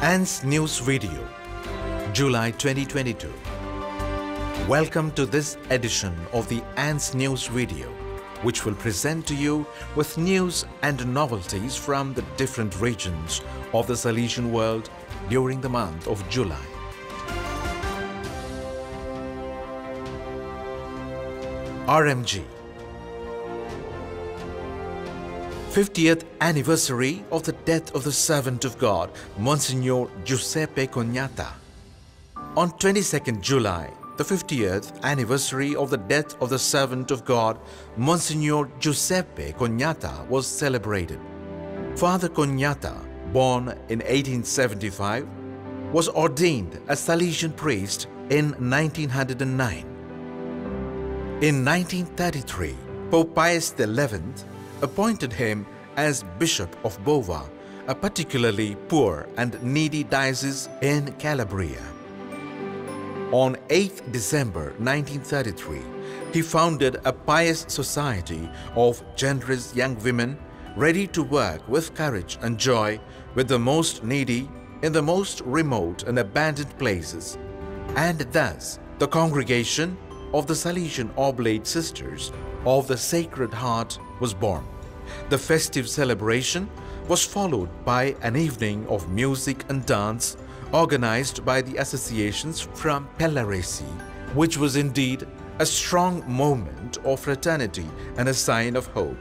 ANS News Video, July 2022. Welcome to this edition of the ANS News Video, which will present to you with news and novelties from the different regions of the Salesian world during the month of July. RMG 50th anniversary of the death of the servant of God, Monsignor Giuseppe Cognata. On 22nd July, the 50th anniversary of the death of the servant of God, Monsignor Giuseppe Cognata, was celebrated. Father Cognata, born in 1875, was ordained a Salesian priest in 1909. In 1933, Pope Pius XI appointed him as Bishop of Bova, a particularly poor and needy diocese in Calabria. On 8th December 1933, he founded a pious society of generous young women ready to work with courage and joy with the most needy in the most remote and abandoned places, and thus the congregation of the Salesian Oblate Sisters of the Sacred Heart was born. The festive celebration was followed by an evening of music and dance organized by the associations from Pellaresi, which was indeed a strong moment of fraternity and a sign of hope.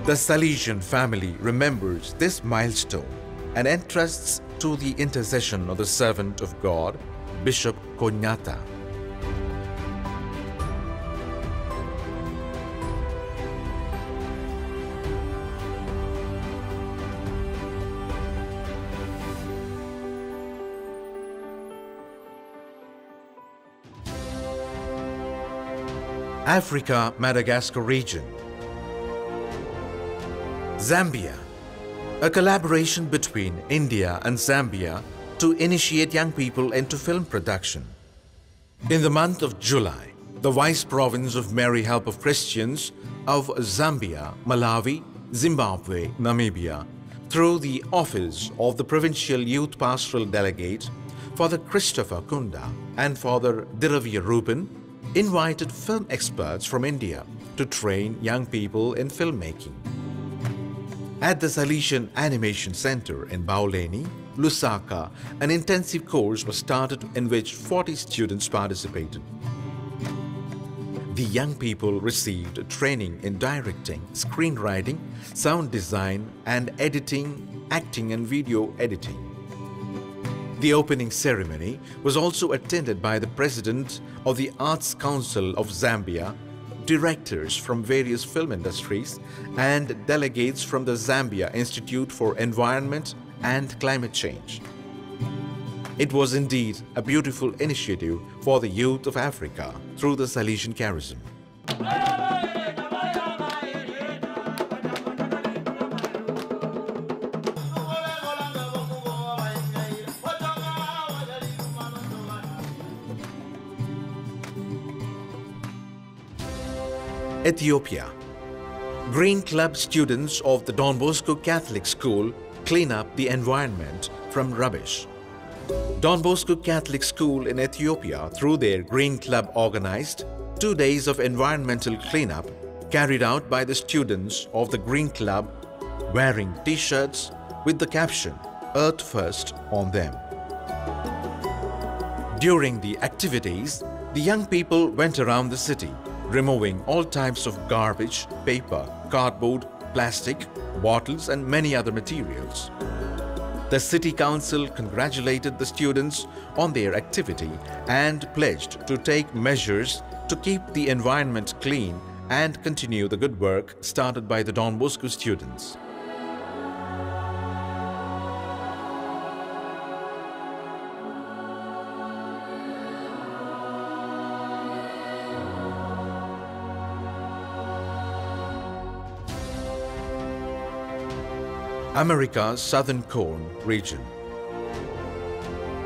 The Salesian family remembers this milestone and entrusts to the intercession of the servant of God, Bishop Cognata. Africa, Madagascar region. Zambia, a collaboration between India and Zambia to initiate young people into film production. In the month of July, the Vice Province of Mary Help of Christians of Zambia, Malawi, Zimbabwe, Namibia, through the office of the Provincial Youth Pastoral Delegate, Father Christopher Kunda and Father Diravya Rubin, invited film experts from India to train young people in filmmaking. At the Salesian Animation Center in Bauleni, Lusaka, an intensive course was started in which 40 students participated. The young people received training in directing, screenwriting, sound design and editing, acting and video editing. The opening ceremony was also attended by the President of the Arts Council of Zambia, directors from various film industries, and delegates from the Zambia Institute for Environment and Climate Change. It was indeed a beautiful initiative for the youth of Africa through the Salesian charism. Ethiopia. Green Club students of the Don Bosco Catholic School clean up the environment from rubbish. Don Bosco Catholic School in Ethiopia, through their Green Club, organized 2 days of environmental cleanup carried out by the students of the Green Club wearing t-shirts with the caption "Earth First" on them. During the activities, the young people went around the city removing all types of garbage, paper, cardboard, plastic, bottles and many other materials. The City Council congratulated the students on their activity and pledged to take measures to keep the environment clean and continue the good work started by the Don Bosco students. America's Southern Cone region.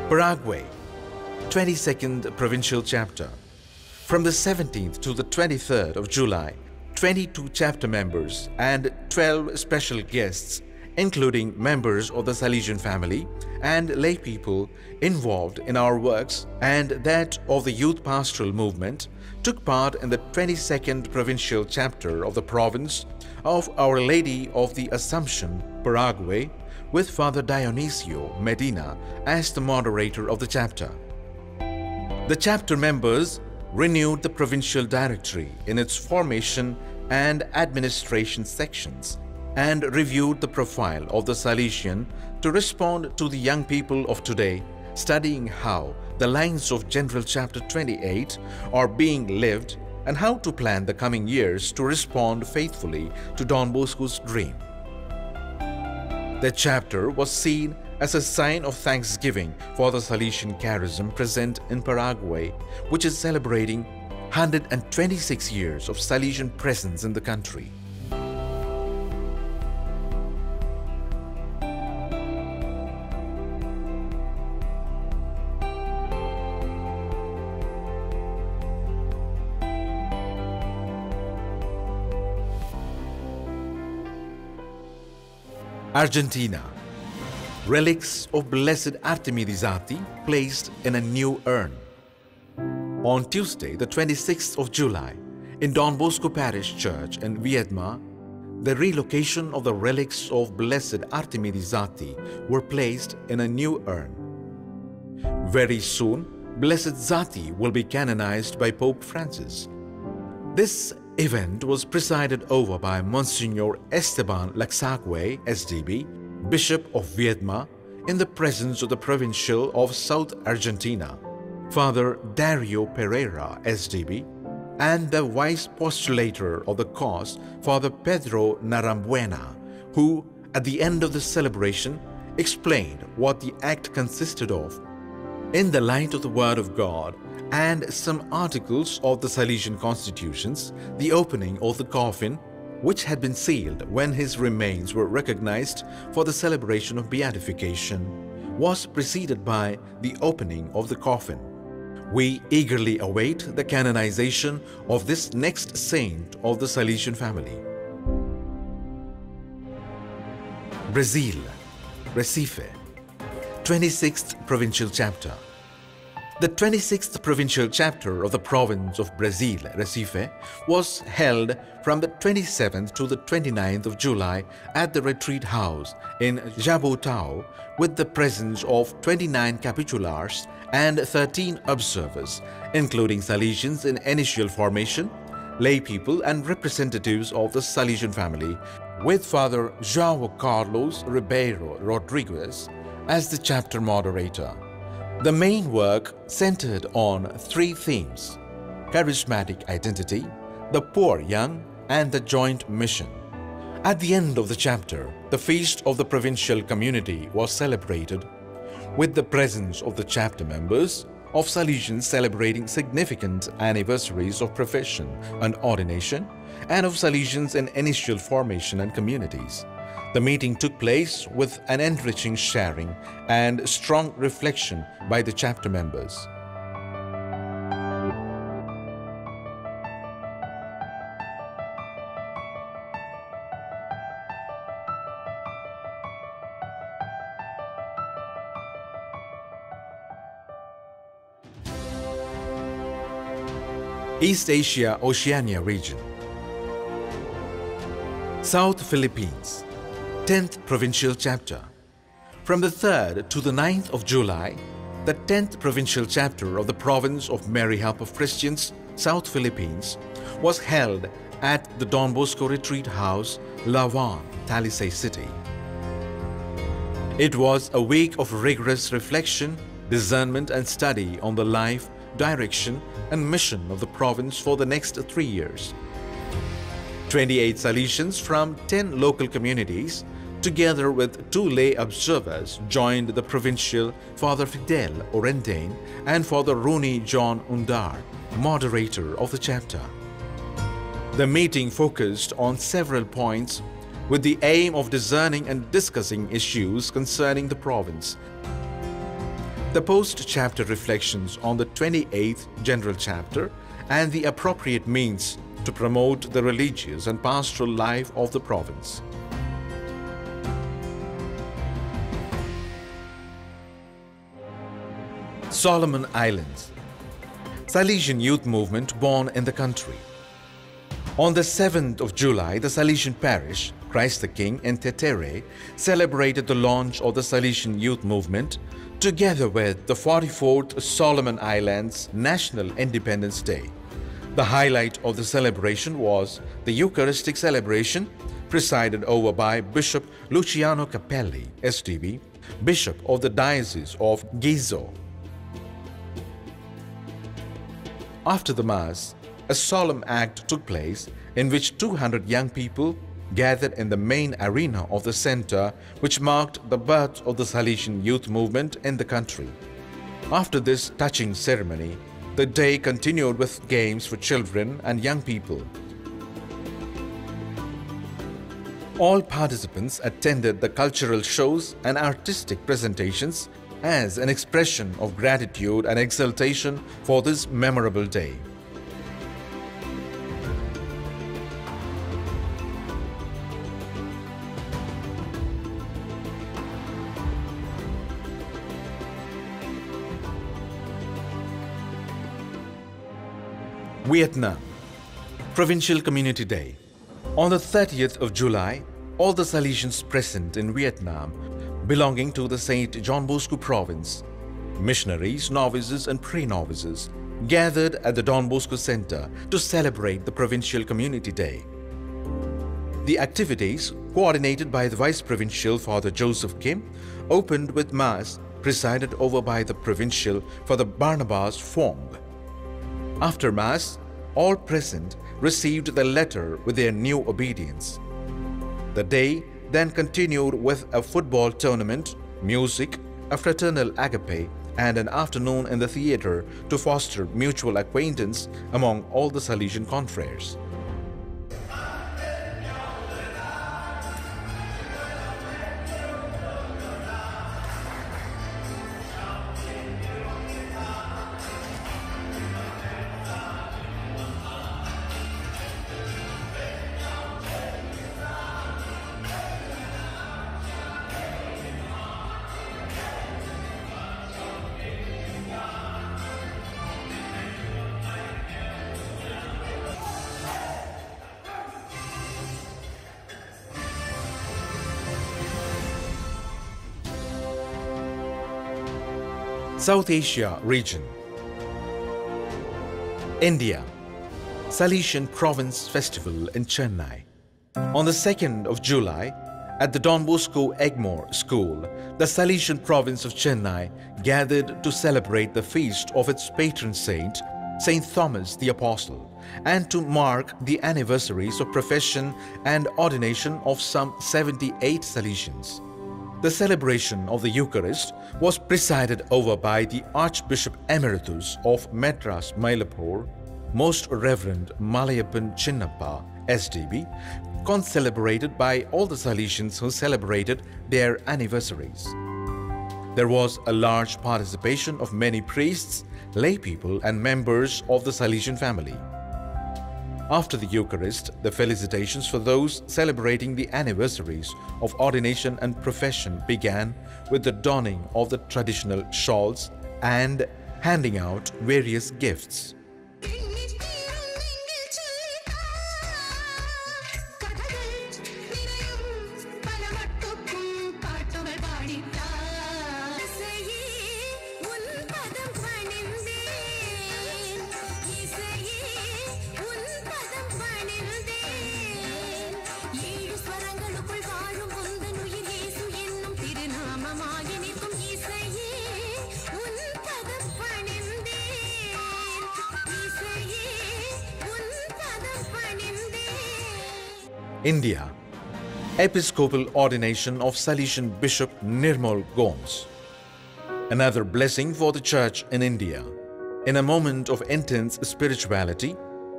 Paraguay, 22nd Provincial Chapter. From the 17th to the 23rd of July, 22 chapter members and 12 special guests including members of the Salesian family and lay people involved in our works and that of the youth pastoral movement, took part in the 22nd provincial chapter of the province of Our Lady of the Assumption, Paraguay, with Father Dionisio Medina as the moderator of the chapter. The chapter members renewed the provincial directory in its formation and administration sections and reviewed the profile of the Salesian to respond to the young people of today, studying how the lines of General Chapter 28 are being lived and how to plan the coming years to respond faithfully to Don Bosco's dream. The chapter was seen as a sign of thanksgiving for the Salesian charism present in Paraguay, which is celebrating 126 years of Salesian presence in the country. Argentina. Relics of Blessed Artemirizati placed in a new urn. On Tuesday, the 26th of July, in Don Bosco Parish Church in Viedma, the relocation of the relics of Blessed Artemirizati were placed in a new urn. Very soon, Blessed Zati will be canonized by Pope Francis. This event was presided over by Monsignor Esteban Laxagüe, SDB, Bishop of Viedma, in the presence of the Provincial of South Argentina, Father Dario Pereira, SDB, and the Vice Postulator of the cause, Father Pedro Narambuena, who, at the end of the celebration, explained what the act consisted of. In the light of the Word of God and some articles of the Salesian constitutions, the opening of the coffin, which had been sealed when his remains were recognized for the celebration of beatification, was preceded by the opening of the coffin. We eagerly await the canonization of this next saint of the Salesian family. Brazil, Recife, 26th Provincial Chapter. The 26th Provincial Chapter of the Province of Brazil, Recife, was held from the 27th to the 29th of July at the Retreat House in Jabotão with the presence of 29 capitulars and 13 observers, including Salesians in initial formation, lay people and representatives of the Salesian family, with Father João Carlos Ribeiro Rodrigues as the chapter moderator. The main work centered on three themes: charismatic identity, the poor young, and the joint mission. At the end of the chapter, the feast of the provincial community was celebrated, with the presence of the chapter members of Salesians celebrating significant anniversaries of profession and ordination, and of Salesians in initial formation and communities. The meeting took place with an enriching sharing and strong reflection by the chapter members. East Asia Oceania region. South Philippines, 10th Provincial Chapter. From the 3rd to the 9th of July, the 10th Provincial Chapter of the Province of Mary Help of Christians, South Philippines, was held at the Don Bosco Retreat House, Lawan, Talisay City. It was a week of rigorous reflection, discernment and study on the life, direction and mission of the province for the next 3 years. 28 Salesians from 10 local communities, together with 2 lay observers, joined the provincial Father Fidel Orendain and Father Rooney John Undar, moderator of the chapter. The meeting focused on several points with the aim of discerning and discussing issues concerning the province. The post-chapter reflections on the 28th General Chapter and the appropriate means to promote the religious and pastoral life of the province. Solomon Islands. Salesian youth movement born in the country. On the 7th of July, the Salesian parish, Christ the King in Tetere, celebrated the launch of the Salesian youth movement together with the 44th Solomon Islands National Independence Day. The highlight of the celebration was the Eucharistic celebration presided over by Bishop Luciano Capelli, SDB, Bishop of the Diocese of Gizo. After the Mass, a solemn act took place in which 200 young people gathered in the main arena of the center, which marked the birth of the Salesian youth movement in the country. After this touching ceremony, the day continued with games for children and young people. All participants attended the cultural shows and artistic presentations as an expression of gratitude and exultation for this memorable day. Vietnam. Provincial Community Day. On the 30th of July, all the Salesians present in Vietnam belonging to the St. John Bosco province, missionaries, novices and pre-novices, gathered at the Don Bosco Center to celebrate the Provincial Community Day. The activities, coordinated by the Vice Provincial Father Joseph Kim, opened with Mass presided over by the Provincial Father Barnabas Fong. After Mass, all present received the letter with their new obedience. The day then continued with a football tournament, music, a fraternal agape, and an afternoon in the theater to foster mutual acquaintance among all the Salesian confreres. South Asia region. India. Salesian Province Festival in Chennai. On the 2nd of July, at the Don Bosco Egmore School, the Salesian Province of Chennai gathered to celebrate the feast of its patron saint, Saint Thomas the Apostle, and to mark the anniversaries of profession and ordination of some 78 Salesians. The celebration of the Eucharist was presided over by the Archbishop Emeritus of Madras Mylapore, Most Reverend Malayappan Chinnappa, SDB, concelebrated by all the Salesians who celebrated their anniversaries. There was a large participation of many priests, lay people and members of the Salesian family. After the Eucharist, the felicitations for those celebrating the anniversaries of ordination and profession began with the donning of the traditional shawls and handing out various gifts. India. Episcopal ordination of Salesian Bishop Nirmal Gomes. Another blessing for the Church in India. In a moment of intense spirituality,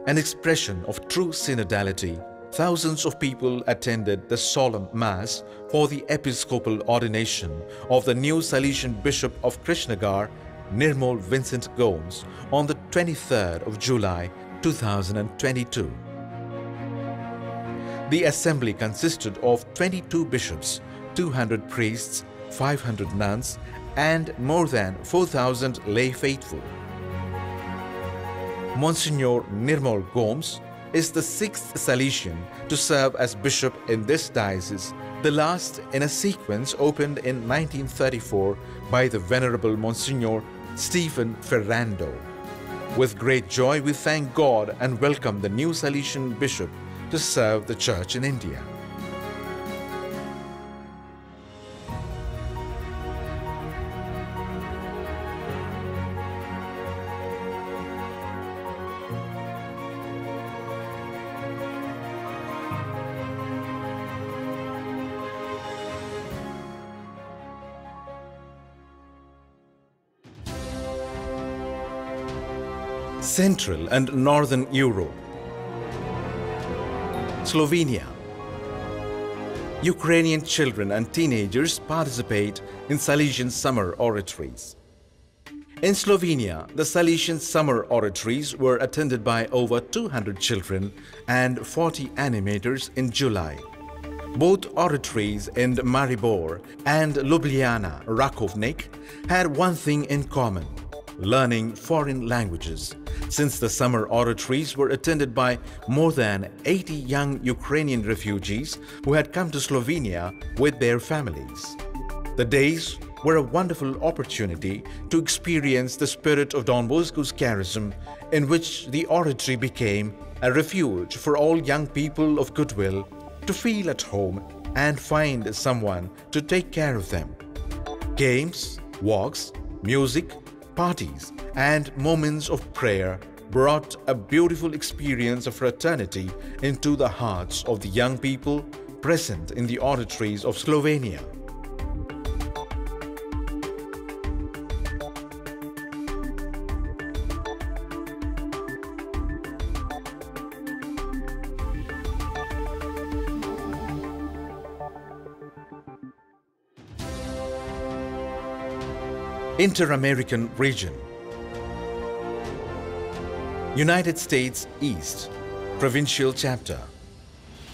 an expression of true synodality, thousands of people attended the solemn Mass for the episcopal ordination of the new Salesian Bishop of Krishnagar, Nirmal Vincent Gomes, on the 23rd of July 2022. The assembly consisted of 22 bishops, 200 priests, 500 nuns, and more than 4,000 lay faithful. Monsignor Nirmal Gomes is the 6th Salesian to serve as bishop in this diocese, the last in a sequence opened in 1934 by the Venerable Monsignor Stephen Ferrando. With great joy, we thank God and welcome the new Salesian bishop to serve the Church in India. Central and Northern Europe, Slovenia. Ukrainian children and teenagers participate in Salesian summer oratories. In Slovenia, the Salesian summer oratories were attended by over 200 children and 40 animators in July. Both oratories in Maribor and Ljubljana Rakovnik had one thing in common: learning foreign languages, since the summer oratories were attended by more than 80 young Ukrainian refugees who had come to Slovenia with their families. The days were a wonderful opportunity to experience the spirit of Don Bosco's charism, in which the oratory became a refuge for all young people of goodwill to feel at home and find someone to take care of them. Games, walks, music, parties and moments of prayer brought a beautiful experience of fraternity into the hearts of the young people present in the oratories of Slovenia. Inter-American region, United States East, Provincial Chapter.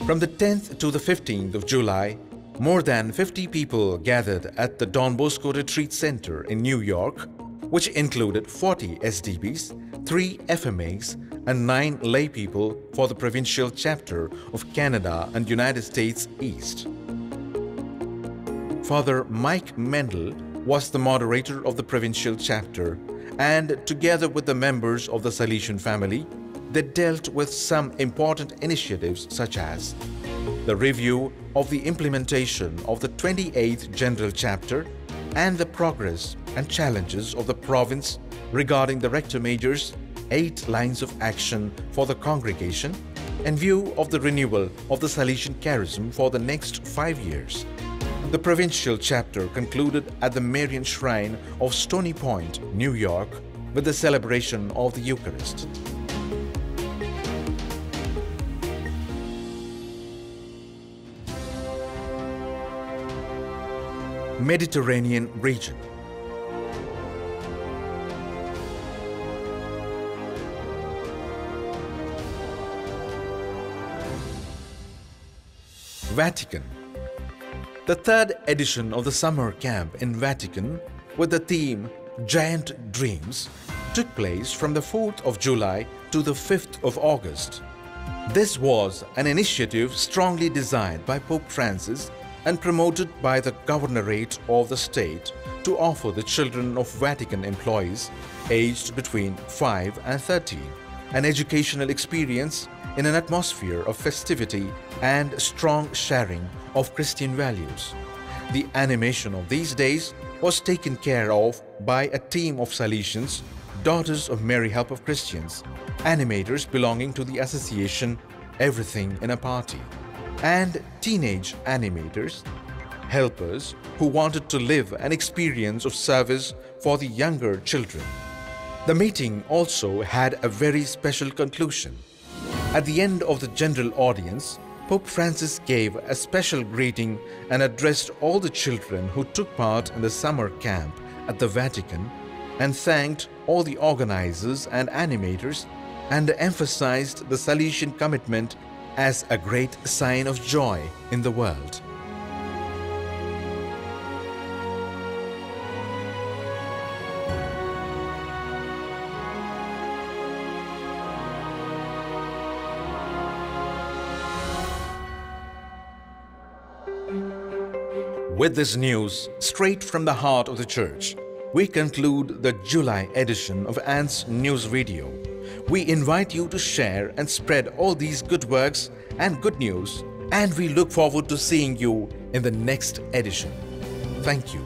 From the 10th to the 15th of July, more than 50 people gathered at the Don Bosco Retreat Center in New York, which included 40 SDBs, 3 FMAs and 9 lay people for the Provincial Chapter of Canada and United States East. Father Mike Mendel was the moderator of the provincial chapter, and together with the members of the Salesian family, they dealt with some important initiatives such as the review of the implementation of the 28th General Chapter and the progress and challenges of the province regarding the Rector Major's 8 lines of action for the congregation in view of the renewal of the Salesian charism for the next 5 years. The provincial chapter concluded at the Marian Shrine of Stony Point, New York, with the celebration of the Eucharist. Mediterranean region. Vatican. The 3rd edition of the summer camp in Vatican with the theme Giant Dreams took place from the 4th of July to the 5th of August. This was an initiative strongly desired by Pope Francis and promoted by the Governorate of the state to offer the children of Vatican employees aged between 5 and 13 an educational experience in an atmosphere of festivity and strong sharing of Christian values. The animation of these days was taken care of by a team of Salesians, Daughters of Mary Help of Christians, animators belonging to the association Everything in a Party, and teenage animators, helpers who wanted to live an experience of service for the younger children. The meeting also had a very special conclusion. At the end of the general audience, Pope Francis gave a special greeting and addressed all the children who took part in the summer camp at the Vatican and thanked all the organizers and animators and emphasized the Salesian commitment as a great sign of joy in the world. With this news straight from the heart of the church, we conclude the July edition of ANS News Radio. We invite you to share and spread all these good works and good news, and we look forward to seeing you in the next edition. Thank you.